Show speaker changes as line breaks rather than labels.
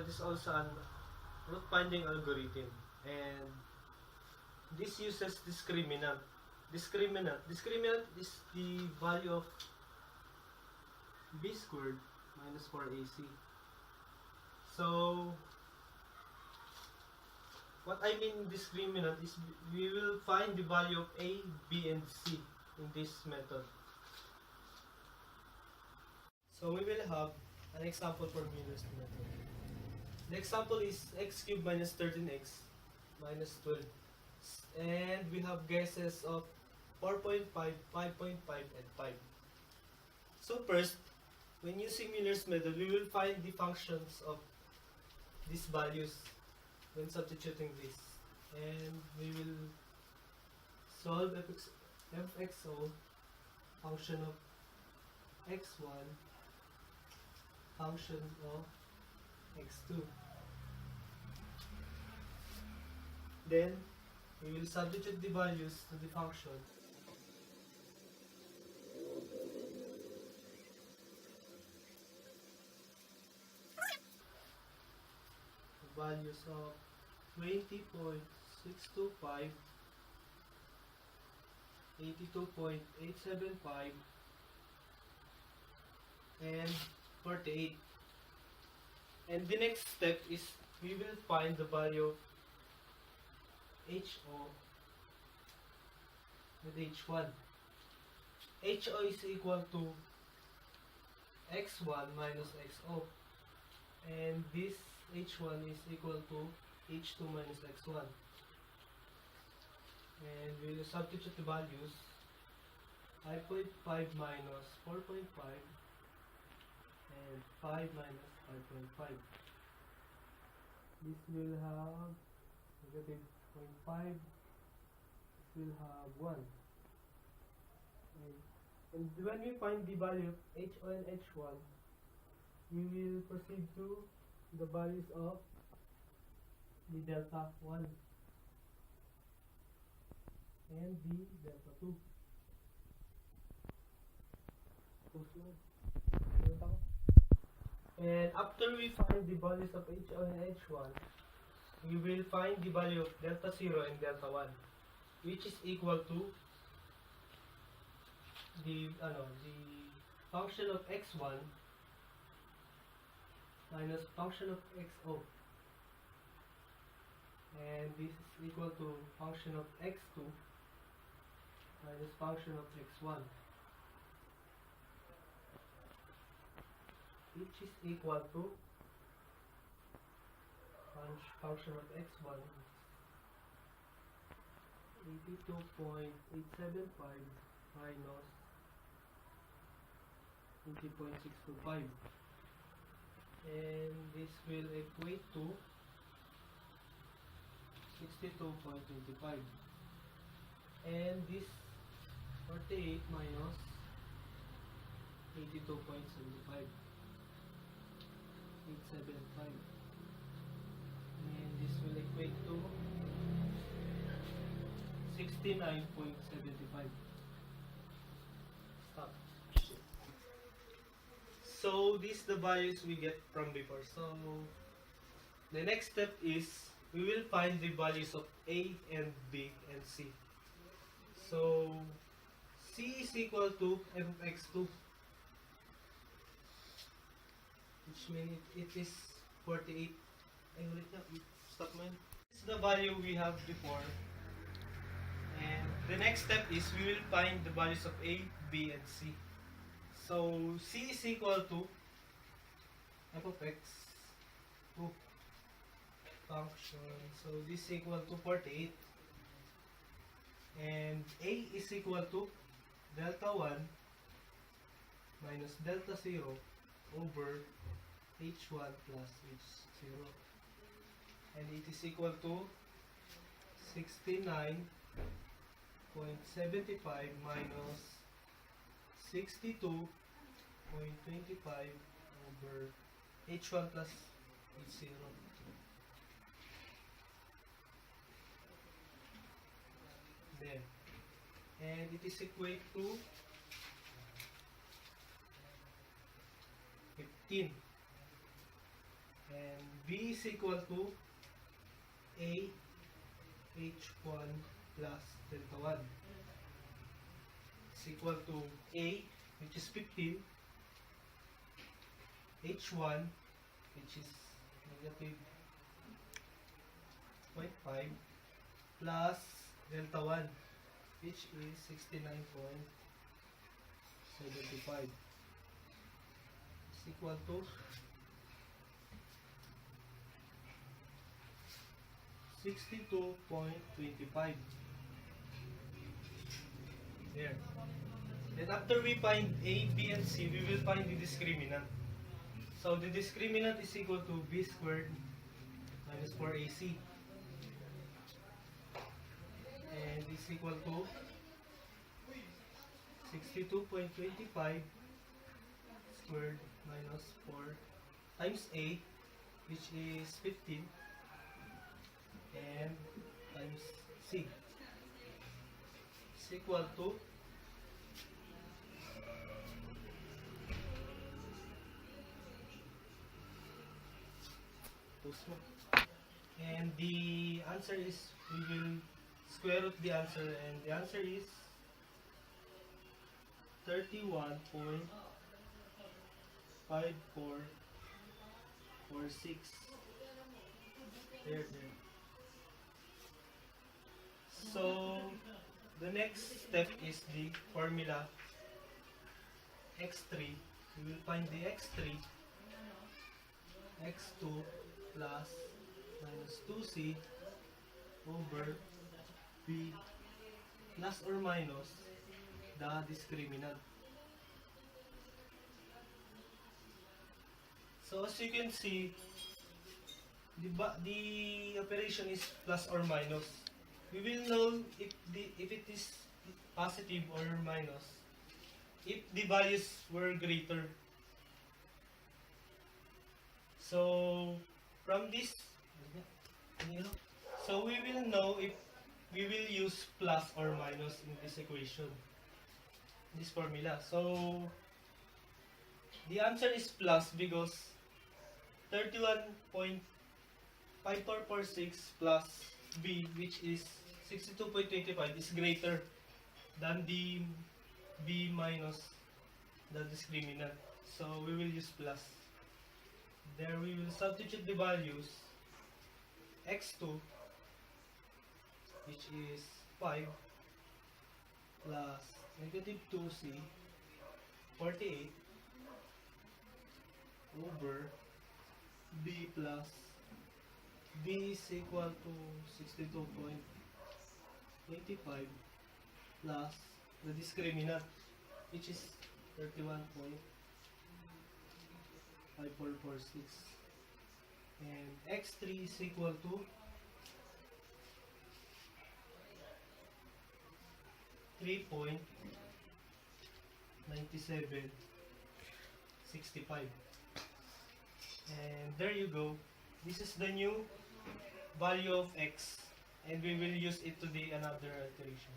is also an root finding algorithm, and this uses discriminant. Discriminant is the value of b squared minus 4ac. So what I mean discriminant is we will find the value of a, b, and c in this method. So we will have an example for Muller's method. The example is x cubed minus 13x minus 12. And we have guesses of 4.5, 5.5, and 5. So first, when using Muller's method, we will find the functions of these values when substituting this. And we will solve fxo, function of x1, function of x2. Then, we will substitute the values to the function. The values of 20.625, 82.875, and 48. And the next step is we will find the value of HO with H1. HO is equal to x1 minus xo, and this H1 is equal to H2 minus x1. And we will substitute the values. 5.5 minus 4.5 and 5 minus 5.5. This will have negative 0.5. This will have 1. And when we find the value of HO and H1, we will proceed to the values of the delta 1 and the delta 2. And after we find the values of HO and H1, we will find the value of delta 0 and delta 1, which is equal to the function of x1 minus function of xo, and this is equal to function of x2 minus function of x1, which is equal to function of x1 82.875 minus 20.625, and this will equate to 62.25, and this 48 minus 82.75, 875, and this will equate to 69.75. Stop. So these the values we get from before. So the next step is we will find the values of A and B and C. So C is equal to f of x2, which means it is 48. Stop man. It's the value we have before. And the next step is we will find the values of A, B, and C. So C is equal to f of x2 function. So this is equal to 48. And A is equal to delta 1 minus delta 0 over h1 plus h0. And it is equal to 69.75 minus 62.25 over h1 plus h0. There. And it is equate to 15. and B is equal to A H1 plus delta 1 is equal to A, which is 15, H1, which is negative 0.5, plus delta 1, which is 69.75 is equal to 62.25. There. Then after we find A, B, and C, we will find the discriminant. So the discriminant is equal to B squared minus 4AC. And is equal to 62.25 squared minus 4 times A, which is 15, and times C is equal to and the answer is, we will square root the answer, and the answer is 31.5446. There. So the next step is the formula x3. We will find the x3, x2 plus minus 2c over b plus or minus the discriminant. So as you can see, the operation is plus or minus. We will know if it is positive or minus if the values were greater. So from this, so we will know if we will use plus or minus in this equation, this formula. So the answer is plus because 31.5446 plus B, which is 62.25, is greater than the B minus the discriminant. So we will use plus. There we will substitute the values. X2, which is 5, plus negative 2c, 48, over B plus B is equal to 62.25 plus the discriminant, which is 31.5446, and x3 is equal to 3.9765. And there you go. This is the new value of x, and we will use it to the another iteration.